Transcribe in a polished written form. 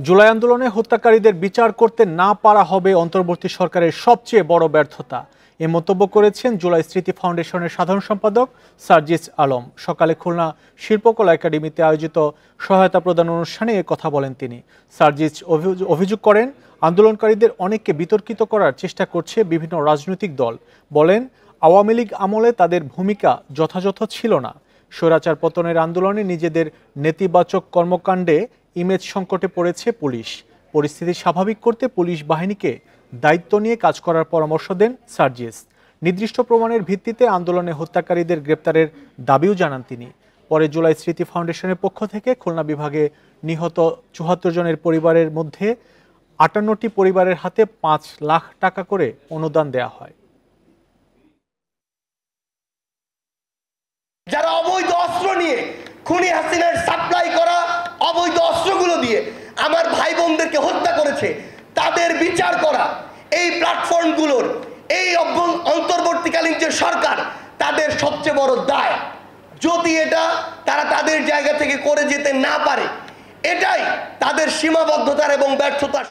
জুলাই আন্দোলনে হত্যাকারীদের বিচার করতে না পারা হবে অন্তর্বর্তী সরকারের সবচেয়ে বড় ব্যর্থতা এ মন্তব্য করেছেন জুলাই স্মৃতি ফাউন্ডেশনের সাধারণ সম্পাদক সার্জিস আলম। সকালে খুলনা শিল্পকলা একাডেমিতে আয়োজিত সহায়তা প্রদান অনুষ্ঠানে এ কথা বলেন তিনি। সার্জিস অভিযোগ করেন, আন্দোলনকারীদের অনেককে বিতর্কিত করার চেষ্টা করছে বিভিন্ন রাজনৈতিক দল। বলেন, আওয়ামী লীগ আমলে তাদের ভূমিকা যথাযথ ছিল না। স্বৈরাচার পতনের আন্দোলনে নিজেদের নেতিবাচক কর্মকাণ্ডে ইমেজ সংকটে পড়েছে পুলিশ। পরিস্থিতি স্বাভাবিক করতে পুলিশ বাহিনীকে দায়িত্ব নিয়ে কাজ করার পরামর্শ দেন সার্জিস। নির্দিষ্ট প্রমাণের ভিত্তিতে আন্দোলনে হত্যাকারীদের গ্রেপ্তারের দাবিও জানান তিনি। পরে জুলাই স্মৃতি ফাউন্ডেশনের পক্ষ থেকে খুলনা বিভাগে নিহত ৭৪ জনের পরিবারের মধ্যে ৫৮টি পরিবারের হাতে ৫ লাখ টাকা করে অনুদান দেয়া হয়। যারা অবৈধ অস্ত্র নিয়ে খুনি হাসিনার সাপ্লাই করা অবৈধ অস্ত্রগুলো দিয়ে আমার ভাই বোনদেরকে হত্যা করেছে, তাদের বিচার করা, এই প্ল্যাটফর্মগুলোর এই অন্তর্বর্তীকালীন যে সরকার, তাদের সবচেয়ে বড় দায়। যদি এটা তারা তাদের জায়গা থেকে করে যেতে না পারে, এটাই তাদের সীমাবদ্ধতার এবং ব্যর্থতার